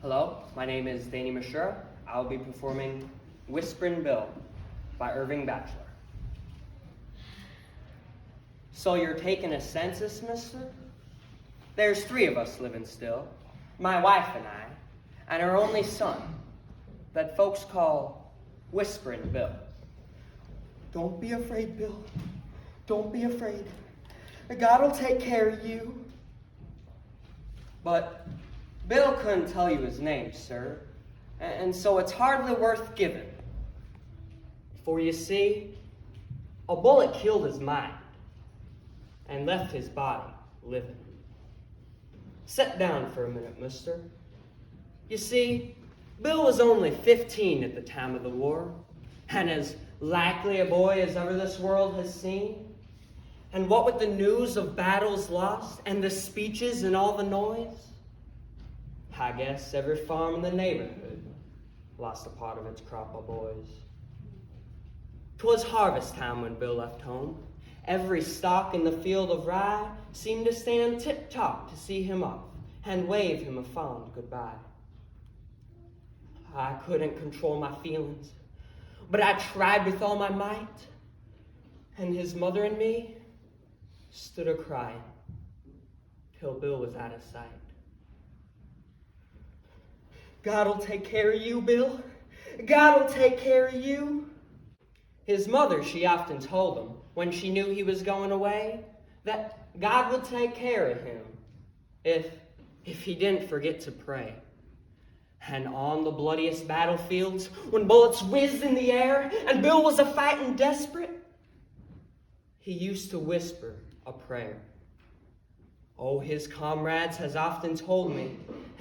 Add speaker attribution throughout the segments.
Speaker 1: Hello, my name is Misiura. I'll be performing Whisperin Bill by Irving Bacheller. So you're taking a census, mister? There's 3 of us living still, my wife and I, and our only son, that folks call Whisperin Bill. Don't be afraid, Bill. Don't be afraid. God will take care of you. But Bill couldn't tell you his name, sir, and so it's hardly worth giving. For you see, a bullet killed his mind and left his body living. Sit down for a minute, mister. You see, Bill was only 15 at the time of the war, and as likely a boy as ever this world has seen. And what with the news of battles lost and the speeches and all the noise, I guess every farm in the neighborhood lost a part of its crop of boys. 'Twas harvest time when Bill left home. Every stalk in the field of rye seemed to stand tip-top to see him off and wave him a fond goodbye. I couldn't control my feelings, but I tried with all my might, and his mother and me stood a-crying till Bill was out of sight. God'll take care of you, Bill. God'll take care of you. His mother, she often told him, when she knew he was going away, that God would take care of him if he didn't forget to pray. And on the bloodiest battlefields, when bullets whizzed in the air and Bill was a-fighting desperate, he used to whisper a prayer. Oh, his comrades has often told me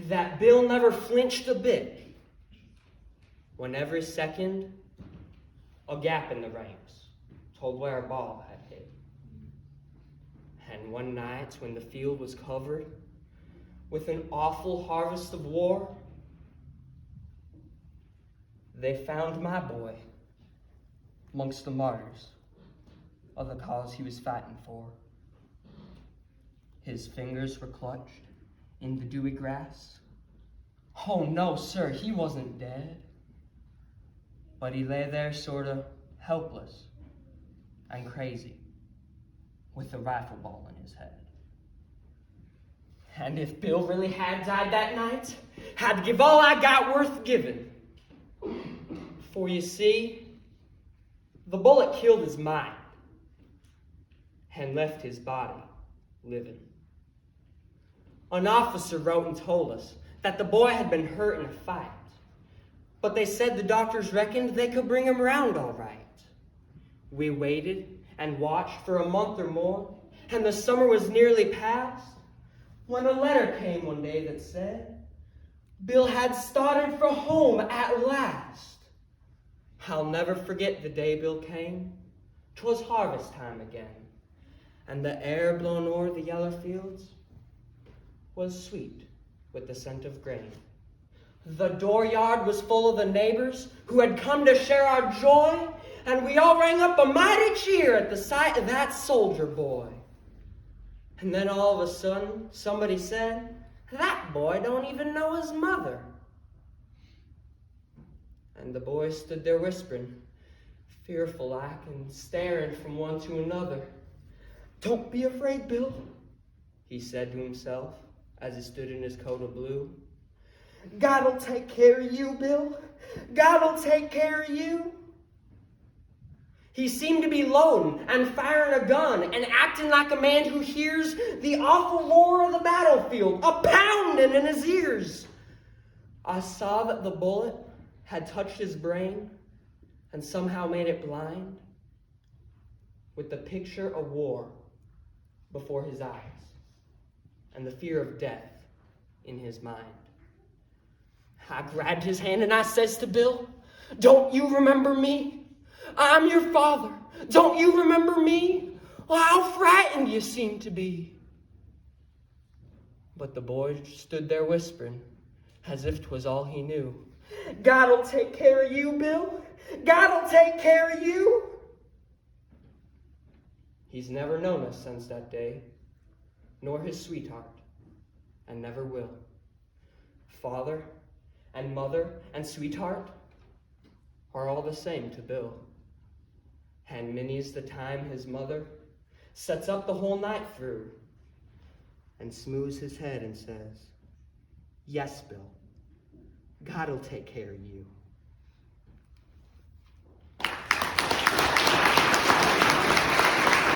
Speaker 1: that Bill never flinched a bit when every second a gap in the ranks told where a ball had hit. And one night when the field was covered with an awful harvest of war, they found my boy amongst the martyrs of the cause he was fighting for. His fingers were clutched in the dewy grass. Oh no, sir, he wasn't dead. But he lay there sort of helpless and crazy with a rifle ball in his head. And if Bill really had died that night, I'd give all I got worth giving. For you see, the bullet killed his mind and left his body living. An officer wrote and told us that the boy had been hurt in a fight, but they said the doctors reckoned they could bring him around all right. We waited and watched for a month or more, and the summer was nearly past, when a letter came one day that said, Bill had started for home at last. I'll never forget the day Bill came. 'Twas harvest time again, and the air blown o'er the yellow fields was sweet with the scent of grain. The dooryard was full of the neighbors who had come to share our joy, and we all rang up a mighty cheer at the sight of that soldier boy. And then all of a sudden, somebody said, that boy don't even know his mother. And the boy stood there whispering, fearful like, and staring from one to another. Don't be afraid, Bill, he said to himself as he stood in his coat of blue. God'll take care of you, Bill. God'll take care of you. He seemed to be loading and firing a gun and acting like a man who hears the awful roar of the battlefield a-pounding in his ears. I saw that the bullet had touched his brain and somehow made it blind, with the picture of war before his eyes and the fear of death in his mind. I grabbed his hand and I says to Bill, don't you remember me? I'm your father. Don't you remember me? Well, how frightened you seem to be. But the boy stood there whispering, as if 'twas all he knew. God'll take care of you, Bill. God'll take care of you. He's never known us since that day, nor his sweetheart, and never will. Father, and mother and sweetheart are all the same to Bill. And many's the time his mother sets up the whole night through and smooths his head and says, "Yes, Bill, God'll take care of you."